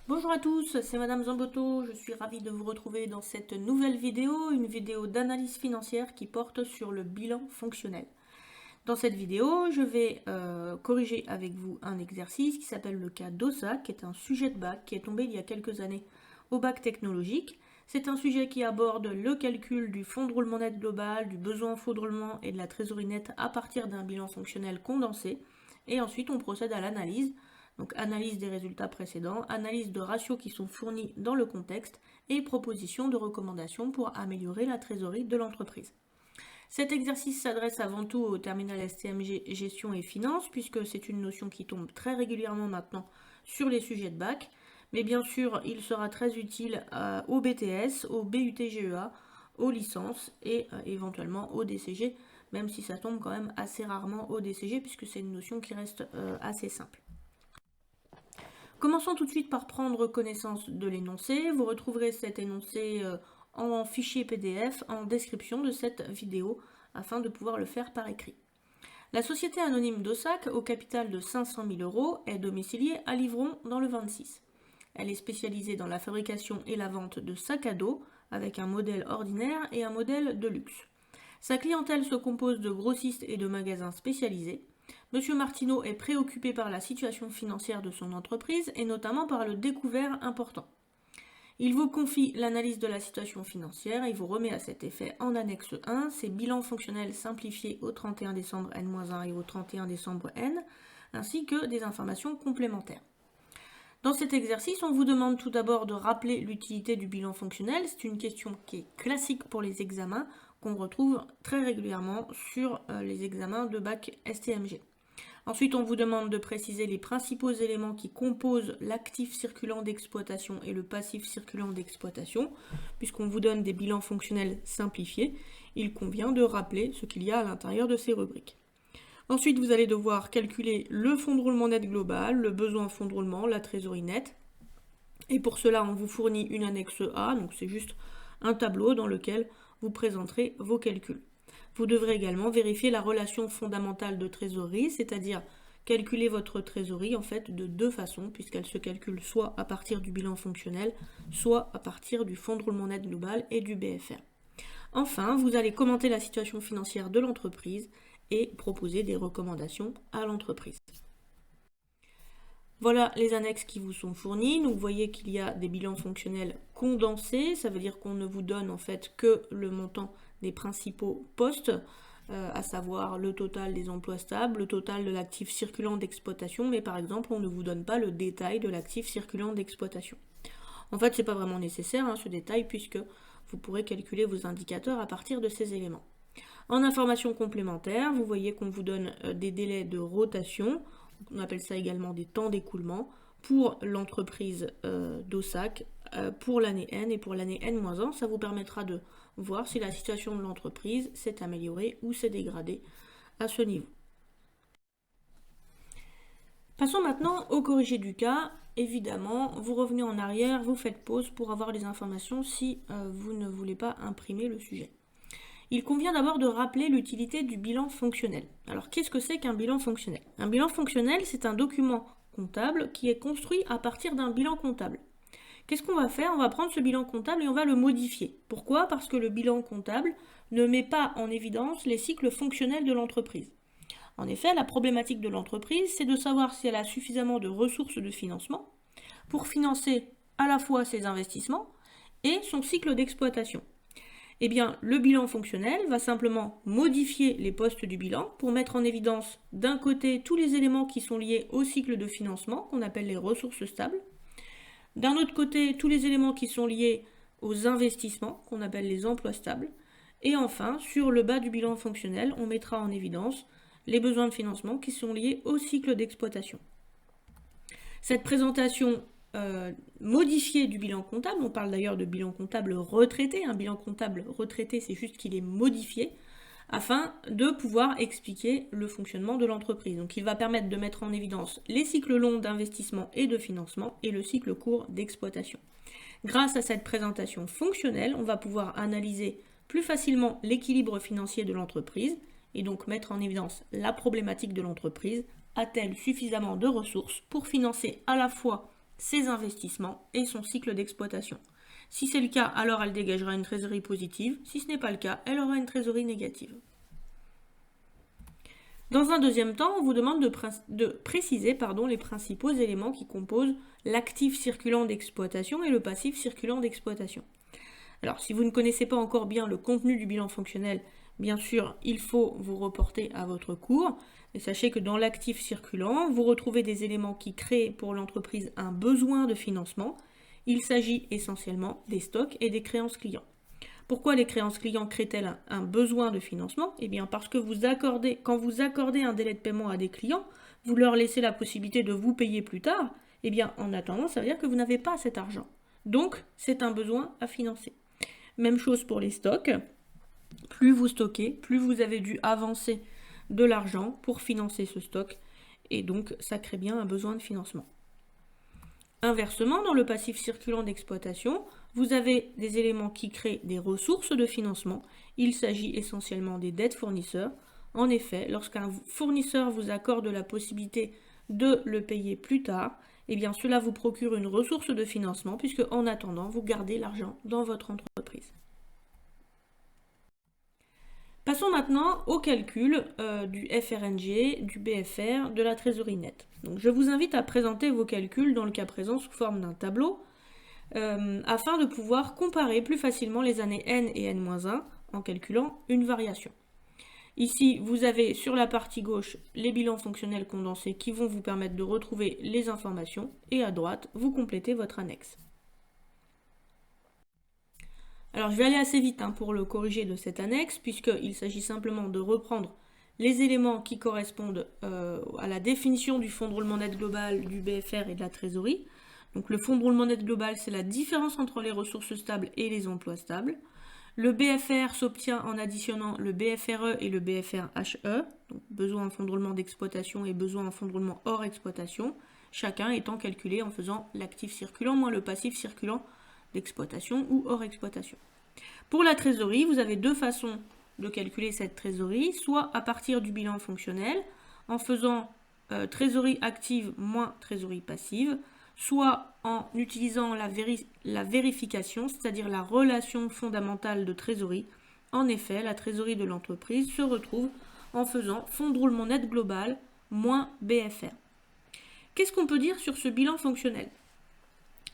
Bonjour à tous, c'est Madame Zamboto, je suis ravie de vous retrouver dans cette nouvelle vidéo, une vidéo d'analyse financière qui porte sur le bilan fonctionnel. Dans cette vidéo, je vais corriger avec vous un exercice qui s'appelle le cas d'OSAC, qui est un sujet de bac qui est tombé il y a quelques années au bac technologique. C'est un sujet qui aborde le calcul du fonds de roulement net global, du besoin en fonds de roulement et de la trésorerie nette à partir d'un bilan fonctionnel condensé. Et ensuite, on procède à l'analyse. Donc analyse des résultats précédents, analyse de ratios qui sont fournis dans le contexte et proposition de recommandations pour améliorer la trésorerie de l'entreprise. Cet exercice s'adresse avant tout au terminal STMG gestion et finance puisque c'est une notion qui tombe très régulièrement maintenant sur les sujets de bac. Mais bien sûr, il sera très utile au BTS, au BUT-GEA, aux licences et éventuellement au DCG, même si ça tombe quand même assez rarement au DCG puisque c'est une notion qui reste assez simple. Commençons tout de suite par prendre connaissance de l'énoncé. Vous retrouverez cet énoncé en fichier PDF en description de cette vidéo afin de pouvoir le faire par écrit. La société anonyme d'Ossac, au capital de 500 000 euros, est domiciliée à Livron dans le 26. Elle est spécialisée dans la fabrication et la vente de sacs à dos avec un modèle ordinaire et un modèle de luxe. Sa clientèle se compose de grossistes et de magasins spécialisés. Monsieur Martineau est préoccupé par la situation financière de son entreprise et notamment par le découvert important. Il vous confie l'analyse de la situation financière et vous remet à cet effet en annexe 1 ses bilans fonctionnels simplifiés au 31 décembre N-1 et au 31 décembre N, ainsi que des informations complémentaires. Dans cet exercice, on vous demande tout d'abord de rappeler l'utilité du bilan fonctionnel. C'est une question qui est classique pour les examens, qu'on retrouve très régulièrement sur les examens de bac STMG. Ensuite, on vous demande de préciser les principaux éléments qui composent l'actif circulant d'exploitation et le passif circulant d'exploitation. Puisqu'on vous donne des bilans fonctionnels simplifiés, il convient de rappeler ce qu'il y a à l'intérieur de ces rubriques. Ensuite, vous allez devoir calculer le fonds de roulement net global, le besoin en fonds de roulement, la trésorerie nette. Et pour cela, on vous fournit une annexe A, donc c'est juste un tableau dans lequel vous présenterez vos calculs. Vous devrez également vérifier la relation fondamentale de trésorerie, c'est-à-dire calculer votre trésorerie en fait de deux façons, puisqu'elle se calcule soit à partir du bilan fonctionnel, soit à partir du fonds de roulement net global et du BFR. Enfin, vous allez commenter la situation financière de l'entreprise et proposer des recommandations à l'entreprise. Voilà les annexes qui vous sont fournies. Donc vous voyez qu'il y a des bilans fonctionnels condensés, ça veut dire qu'on ne vous donne en fait que le montant des principaux postes, à savoir le total des emplois stables, le total de l'actif circulant d'exploitation, mais par exemple on ne vous donne pas le détail de l'actif circulant d'exploitation. En fait, c'est pas vraiment nécessaire ce détail puisque vous pourrez calculer vos indicateurs à partir de ces éléments. En information complémentaire, vous voyez qu'on vous donne des délais de rotation, on appelle ça également des temps d'écoulement, pour l'entreprise d'Ossac pour l'année N et pour l'année N-1. Ça vous permettra de voir si la situation de l'entreprise s'est améliorée ou s'est dégradée à ce niveau. Passons maintenant au corrigé du cas. Évidemment, vous revenez en arrière, vous faites pause pour avoir les informations si vous ne voulez pas imprimer le sujet. Il convient d'abord de rappeler l'utilité du bilan fonctionnel. Alors, qu'est-ce que c'est qu'un bilan fonctionnel? Un bilan fonctionnel, c'est un document comptable qui est construit à partir d'un bilan comptable. Qu'est-ce qu'on va faire? On va prendre ce bilan comptable et on va le modifier. Pourquoi? Parce que le bilan comptable ne met pas en évidence les cycles fonctionnels de l'entreprise. En effet, la problématique de l'entreprise, c'est de savoir si elle a suffisamment de ressources de financement pour financer à la fois ses investissements et son cycle d'exploitation. Eh bien, le bilan fonctionnel va simplement modifier les postes du bilan pour mettre en évidence d'un côté tous les éléments qui sont liés au cycle de financement, qu'on appelle les ressources stables, d'un autre côté tous les éléments qui sont liés aux investissements, qu'on appelle les emplois stables, et enfin, sur le bas du bilan fonctionnel, on mettra en évidence les besoins de financement qui sont liés au cycle d'exploitation. Cette présentation modifié du bilan comptable, on parle d'ailleurs de bilan comptable retraité, un bilan comptable retraité c'est juste qu'il est modifié, afin de pouvoir expliquer le fonctionnement de l'entreprise. Donc il va permettre de mettre en évidence les cycles longs d'investissement et de financement et le cycle court d'exploitation. Grâce à cette présentation fonctionnelle, on va pouvoir analyser plus facilement l'équilibre financier de l'entreprise et donc mettre en évidence la problématique de l'entreprise. A-t-elle suffisamment de ressources pour financer à la fois ses investissements et son cycle d'exploitation. Si c'est le cas, alors elle dégagera une trésorerie positive. Si ce n'est pas le cas, elle aura une trésorerie négative. Dans un deuxième temps, on vous demande de préciser les principaux éléments qui composent l'actif circulant d'exploitation et le passif circulant d'exploitation. Alors, si vous ne connaissez pas encore bien le contenu du bilan fonctionnel, bien sûr, il faut vous reporter à votre cours. Et sachez que dans l'actif circulant, vous retrouvez des éléments qui créent pour l'entreprise un besoin de financement. Il s'agit essentiellement des stocks et des créances clients. Pourquoi les créances clients créent-elles un besoin de financement? Eh bien parce que quand vous accordez un délai de paiement à des clients, vous leur laissez la possibilité de vous payer plus tard. Eh bien en attendant, ça veut dire que vous n'avez pas cet argent. Donc c'est un besoin à financer. Même chose pour les stocks. Plus vous stockez, plus vous avez dû avancer de l'argent pour financer ce stock. Et donc ça crée bien un besoin de financement. Inversement, dans le passif circulant d'exploitation, vous avez des éléments qui créent des ressources de financement. Il s'agit essentiellement des dettes fournisseurs. En effet, lorsqu'un fournisseur vous accorde la possibilité de le payer plus tard, eh bien cela vous procure une ressource de financement puisque en attendant, vous gardez l'argent dans votre entreprise. Passons maintenant au calcul du FRNG, du BFR, de la trésorerie nette. Donc, je vous invite à présenter vos calculs dans le cas présent sous forme d'un tableau afin de pouvoir comparer plus facilement les années N et N-1 en calculant une variation. Ici, vous avez sur la partie gauche les bilans fonctionnels condensés qui vont vous permettre de retrouver les informations et à droite, vous complétez votre annexe. Alors je vais aller assez vite pour le corriger de cette annexe puisqu'il s'agit simplement de reprendre les éléments qui correspondent à la définition du fonds de roulement net global, du BFR et de la trésorerie. Donc le fonds de roulement net global, c'est la différence entre les ressources stables et les emplois stables. Le BFR s'obtient en additionnant le BFRE et le BFRHE, donc besoin en fonds de roulement d'exploitation et besoin en fonds de roulement hors exploitation, chacun étant calculé en faisant l'actif circulant moins le passif circulant d'exploitation ou hors exploitation. Pour la trésorerie, vous avez deux façons de calculer cette trésorerie, soit à partir du bilan fonctionnel, en faisant trésorerie active moins trésorerie passive, soit en utilisant la vérification, c'est-à-dire la relation fondamentale de trésorerie. En effet, la trésorerie de l'entreprise se retrouve en faisant fonds de roulement net global moins BFR. Qu'est-ce qu'on peut dire sur ce bilan fonctionnel?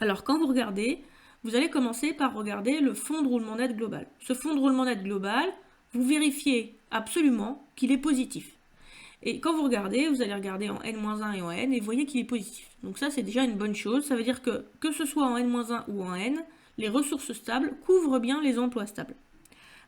Alors quand vous regardez, vous allez commencer par regarder le fonds de roulement net global. Ce fonds de roulement net global, vous vérifiez absolument qu'il est positif. Et quand vous regardez, vous allez regarder en N-1 et en N et vous voyez qu'il est positif. Donc ça, c'est déjà une bonne chose. Ça veut dire que ce soit en N-1 ou en N, les ressources stables couvrent bien les emplois stables.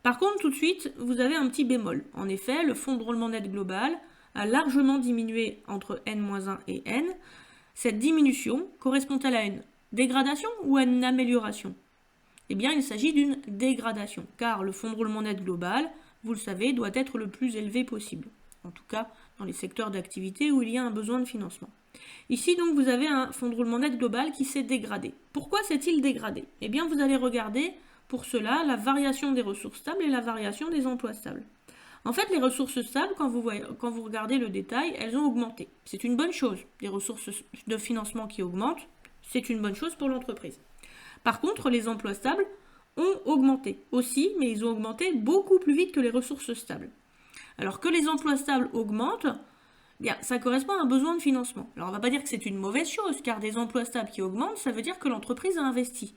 Par contre, tout de suite, vous avez un petit bémol. En effet, le fonds de roulement net global a largement diminué entre N-1 et N. Cette diminution correspond-elle à une dégradation ou à une amélioration? Eh bien, il s'agit d'une dégradation, car le fonds de roulement net global, vous le savez, doit être le plus élevé possible. En tout cas, dans les secteurs d'activité où il y a un besoin de financement. Ici, donc, vous avez un fonds de roulement net global qui s'est dégradé. Pourquoi s'est-il dégradé? Eh bien, vous allez regarder, pour cela, la variation des ressources stables et la variation des emplois stables. En fait, les ressources stables, quand vous regardez le détail, elles ont augmenté. C'est une bonne chose. Les ressources de financement qui augmentent, c'est une bonne chose pour l'entreprise. Par contre, les emplois stables ont augmenté aussi, mais ils ont augmenté beaucoup plus vite que les ressources stables. Alors que les emplois stables augmentent, bien, ça correspond à un besoin de financement. Alors on ne va pas dire que c'est une mauvaise chose, car des emplois stables qui augmentent, ça veut dire que l'entreprise a investi.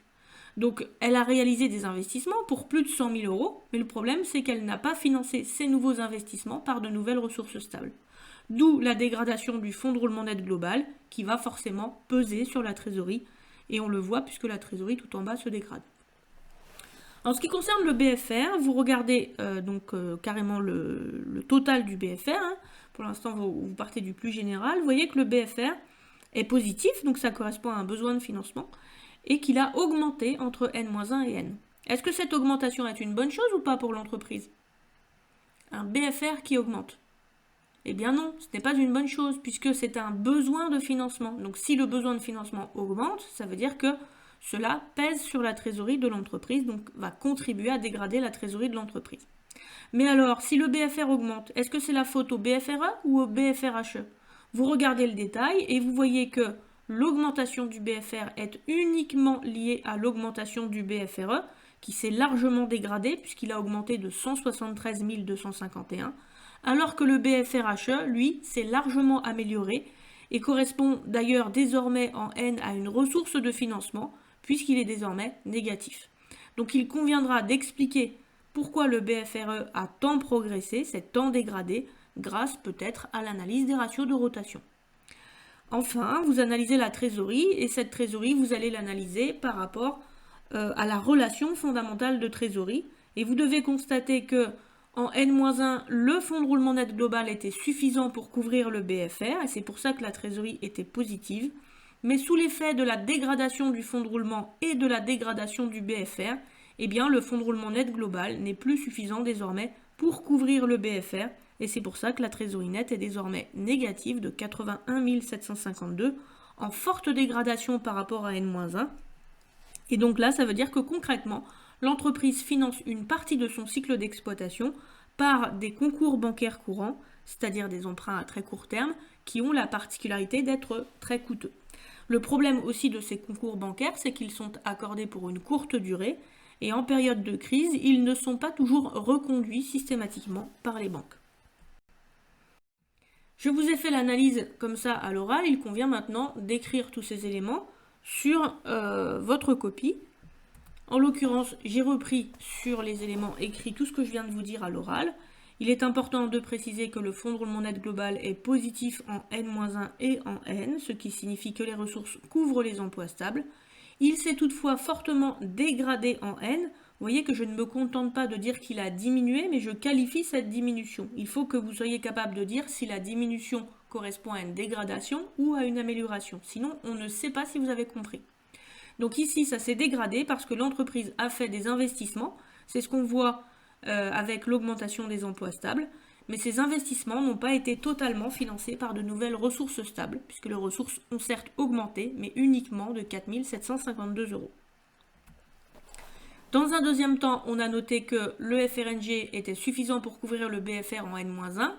Donc elle a réalisé des investissements pour plus de 100 000 euros, mais le problème c'est qu'elle n'a pas financé ces nouveaux investissements par de nouvelles ressources stables. D'où la dégradation du fonds de roulement net global qui va forcément peser sur la trésorerie. Et on le voit puisque la trésorerie tout en bas se dégrade. En ce qui concerne le BFR, vous regardez carrément le total du BFR. Pour l'instant, vous partez du plus général. Vous voyez que le BFR est positif, donc ça correspond à un besoin de financement, et qu'il a augmenté entre N-1 et N. Est-ce que cette augmentation est une bonne chose ou pas pour l'entreprise? Un BFR qui augmente? Eh bien non, ce n'est pas une bonne chose puisque c'est un besoin de financement. Donc si le besoin de financement augmente, ça veut dire que cela pèse sur la trésorerie de l'entreprise, donc va contribuer à dégrader la trésorerie de l'entreprise. Mais alors, si le BFR augmente, est-ce que c'est la faute au BFRE ou au BFRHE? Vous regardez le détail et vous voyez que l'augmentation du BFR est uniquement liée à l'augmentation du BFRE, qui s'est largement dégradé puisqu'il a augmenté de 173 251, alors que le BFRHE, lui, s'est largement amélioré et correspond d'ailleurs désormais en N à une ressource de financement puisqu'il est désormais négatif. Donc il conviendra d'expliquer pourquoi le BFRE a tant progressé, s'est tant dégradé, grâce peut-être à l'analyse des ratios de rotation. Enfin, vous analysez la trésorerie et cette trésorerie, vous allez l'analyser par rapport à la relation fondamentale de trésorerie et vous devez constater que en N-1, le fonds de roulement net global était suffisant pour couvrir le BFR et c'est pour ça que la trésorerie était positive. Mais sous l'effet de la dégradation du fonds de roulement et de la dégradation du BFR, eh bien le fonds de roulement net global n'est plus suffisant désormais pour couvrir le BFR et c'est pour ça que la trésorerie nette est désormais négative de 81 752 en forte dégradation par rapport à N-1. Et donc là, ça veut dire que concrètement, l'entreprise finance une partie de son cycle d'exploitation par des concours bancaires courants, c'est-à-dire des emprunts à très court terme, qui ont la particularité d'être très coûteux. Le problème aussi de ces concours bancaires, c'est qu'ils sont accordés pour une courte durée et en période de crise, ils ne sont pas toujours reconduits systématiquement par les banques. Je vous ai fait l'analyse comme ça à l'oral, il convient maintenant d'écrire tous ces éléments sur votre copie. En l'occurrence, j'ai repris sur les éléments écrits tout ce que je viens de vous dire à l'oral. Il est important de préciser que le fonds de roulement net global est positif en N-1 et en N, ce qui signifie que les ressources couvrent les emplois stables. Il s'est toutefois fortement dégradé en N. Vous voyez que je ne me contente pas de dire qu'il a diminué, mais je qualifie cette diminution. Il faut que vous soyez capable de dire si la diminution correspond à une dégradation ou à une amélioration. Sinon, on ne sait pas si vous avez compris. Donc ici, ça s'est dégradé parce que l'entreprise a fait des investissements. C'est ce qu'on voit avec l'augmentation des emplois stables. Mais ces investissements n'ont pas été totalement financés par de nouvelles ressources stables, puisque les ressources ont certes augmenté, mais uniquement de 4 752 €. Dans un deuxième temps, on a noté que le FRNG était suffisant pour couvrir le BFR en N-1,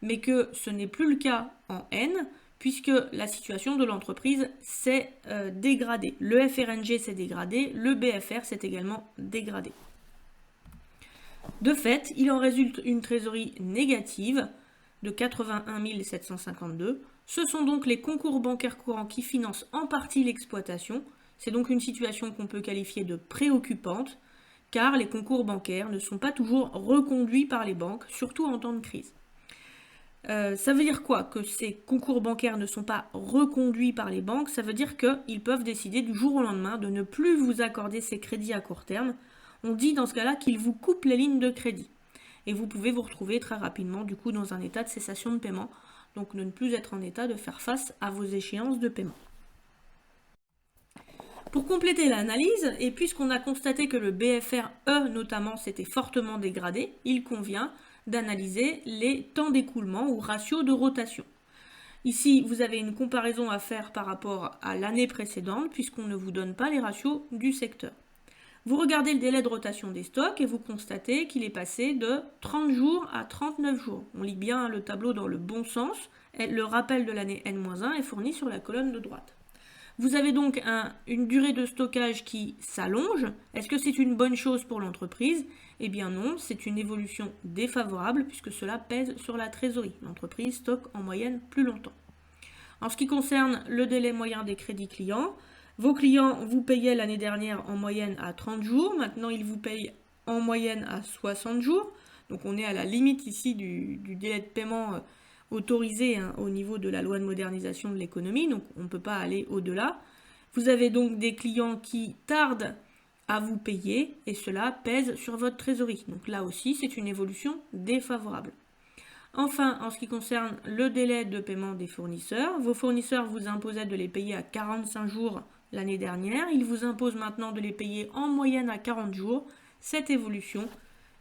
mais que ce n'est plus le cas en N, puisque la situation de l'entreprise s'est dégradée. Le FRNG s'est dégradé, le BFR s'est également dégradé. De fait, il en résulte une trésorerie négative de 81 752. Ce sont donc les concours bancaires courants qui financent en partie l'exploitation. C'est donc une situation qu'on peut qualifier de préoccupante, car les concours bancaires ne sont pas toujours reconduits par les banques, surtout en temps de crise. Ça veut dire quoi que ces concours bancaires ne sont pas reconduits par les banques? Ça veut dire qu'ils peuvent décider du jour au lendemain de ne plus vous accorder ces crédits à court terme. On dit dans ce cas-là qu'ils vous coupent les lignes de crédit. Et vous pouvez vous retrouver très rapidement du coup dans un état de cessation de paiement, donc ne plus être en état de faire face à vos échéances de paiement. Pour compléter l'analyse, et puisqu'on a constaté que le BFRE notamment s'était fortement dégradé, il convient d'analyser les temps d'écoulement ou ratios de rotation. Ici, vous avez une comparaison à faire par rapport à l'année précédente, puisqu'on ne vous donne pas les ratios du secteur. Vous regardez le délai de rotation des stocks et vous constatez qu'il est passé de 30 jours à 39 jours. On lit bien le tableau dans le bon sens. Le rappel de l'année N-1 est fourni sur la colonne de droite. Vous avez donc une durée de stockage qui s'allonge. Est-ce que c'est une bonne chose pour l'entreprise? Eh bien non, c'est une évolution défavorable puisque cela pèse sur la trésorerie. L'entreprise stocke en moyenne plus longtemps. En ce qui concerne le délai moyen des crédits clients, vos clients vous payaient l'année dernière en moyenne à 30 jours. Maintenant, ils vous payent en moyenne à 60 jours. Donc on est à la limite ici du délai de paiement autorisé au niveau de la loi de modernisation de l'économie, donc on ne peut pas aller au-delà. Vous avez donc des clients qui tardent à vous payer et cela pèse sur votre trésorerie. Donc là aussi, c'est une évolution défavorable. Enfin, en ce qui concerne le délai de paiement des fournisseurs, vos fournisseurs vous imposaient de les payer à 45 jours l'année dernière. Ils vous imposent maintenant de les payer en moyenne à 40 jours. Cette évolution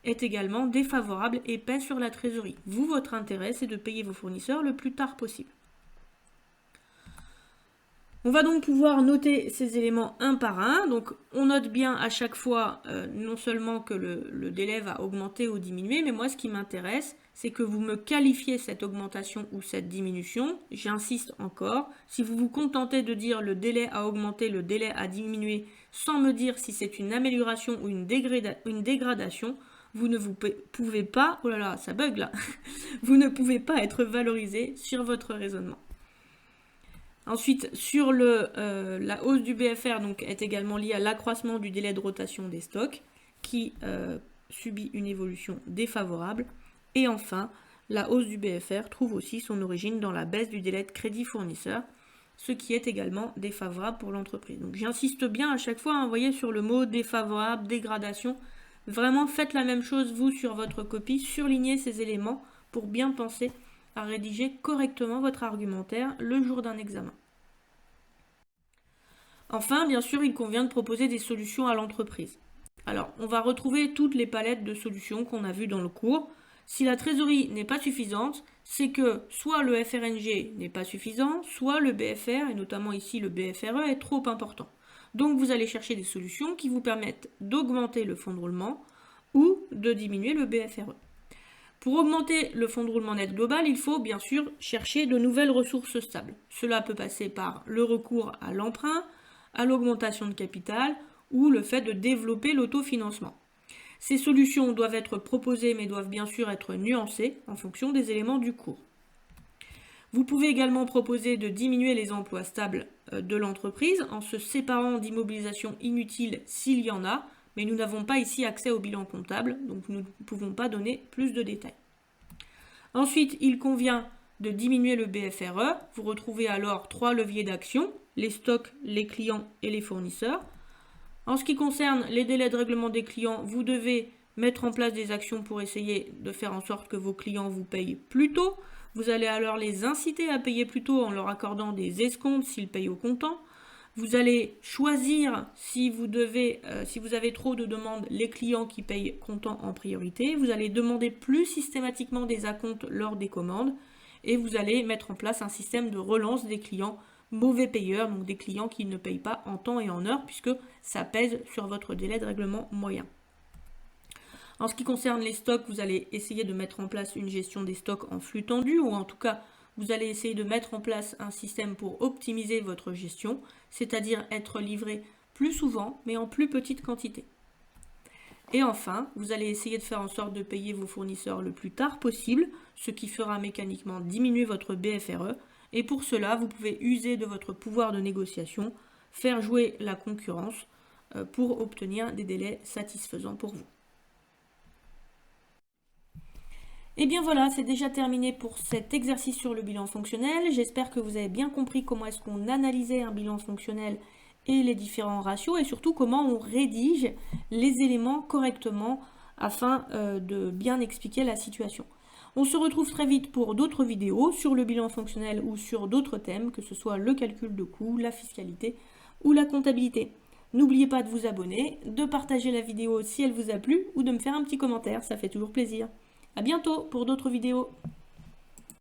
est également défavorable et pèse sur la trésorerie. Vous, votre intérêt, c'est de payer vos fournisseurs le plus tard possible. On va donc pouvoir noter ces éléments un par un. Donc on note bien à chaque fois non seulement que le délai va augmenter ou diminuer, mais moi ce qui m'intéresse, c'est que vous me qualifiez cette augmentation ou cette diminution. J'insiste encore, si vous vous contentez de dire le délai a augmenté, le délai a diminué, sans me dire si c'est une amélioration ou une dégradation, vous ne pouvez pas, oh là là, ça bug là, vous ne pouvez pas être valorisé sur votre raisonnement. Ensuite, sur la hausse du BFR donc, est également liée à l'accroissement du délai de rotation des stocks qui subit une évolution défavorable. Et enfin, la hausse du BFR trouve aussi son origine dans la baisse du délai de crédit fournisseur, ce qui est également défavorable pour l'entreprise. Donc j'insiste bien à chaque fois, hein, vous voyez, sur le mot défavorable, dégradation. Vraiment, faites la même chose, vous, sur votre copie, surlignez ces éléments pour bien penser à rédiger correctement votre argumentaire le jour d'un examen. Enfin, bien sûr, il convient de proposer des solutions à l'entreprise. Alors, on va retrouver toutes les palettes de solutions qu'on a vues dans le cours. Si la trésorerie n'est pas suffisante, c'est que soit le FRNG n'est pas suffisant, soit le BFR, et notamment ici le BFRE, est trop important. Donc vous allez chercher des solutions qui vous permettent d'augmenter le fonds de roulement ou de diminuer le BFRE. Pour augmenter le fonds de roulement net global, il faut bien sûr chercher de nouvelles ressources stables. Cela peut passer par le recours à l'emprunt, à l'augmentation de capital ou le fait de développer l'autofinancement. Ces solutions doivent être proposées mais doivent bien sûr être nuancées en fonction des éléments du cours. Vous pouvez également proposer de diminuer les emplois stables de l'entreprise en se séparant d'immobilisations inutiles s'il y en a, mais nous n'avons pas ici accès au bilan comptable, donc nous ne pouvons pas donner plus de détails. Ensuite, il convient de diminuer le BFRE. Vous retrouvez alors 3 leviers d'action, les stocks, les clients et les fournisseurs. En ce qui concerne les délais de règlement des clients, vous devez mettre en place des actions pour essayer de faire en sorte que vos clients vous payent plus tôt. Vous allez alors les inciter à payer plus tôt en leur accordant des escomptes s'ils payent au comptant. Vous allez choisir, si vous avez trop de demandes, les clients qui payent comptant en priorité. Vous allez demander plus systématiquement des acomptes lors des commandes. Et vous allez mettre en place un système de relance des clients mauvais payeurs, donc des clients qui ne payent pas en temps et en heure, puisque ça pèse sur votre délai de règlement moyen. En ce qui concerne les stocks, vous allez essayer de mettre en place une gestion des stocks en flux tendu, ou en tout cas, vous allez essayer de mettre en place un système pour optimiser votre gestion, c'est-à-dire être livré plus souvent, mais en plus petite quantité. Et enfin, vous allez essayer de faire en sorte de payer vos fournisseurs le plus tard possible, ce qui fera mécaniquement diminuer votre BFRE. Et pour cela, vous pouvez user de votre pouvoir de négociation, faire jouer la concurrence pour obtenir des délais satisfaisants pour vous. Et bien voilà, c'est déjà terminé pour cet exercice sur le bilan fonctionnel. J'espère que vous avez bien compris comment est-ce qu'on analysait un bilan fonctionnel et les différents ratios et surtout comment on rédige les éléments correctement afin de bien expliquer la situation. On se retrouve très vite pour d'autres vidéos sur le bilan fonctionnel ou sur d'autres thèmes, que ce soit le calcul de coûts, la fiscalité ou la comptabilité. N'oubliez pas de vous abonner, de partager la vidéo si elle vous a plu ou de me faire un petit commentaire, ça fait toujours plaisir. À bientôt pour d'autres vidéos.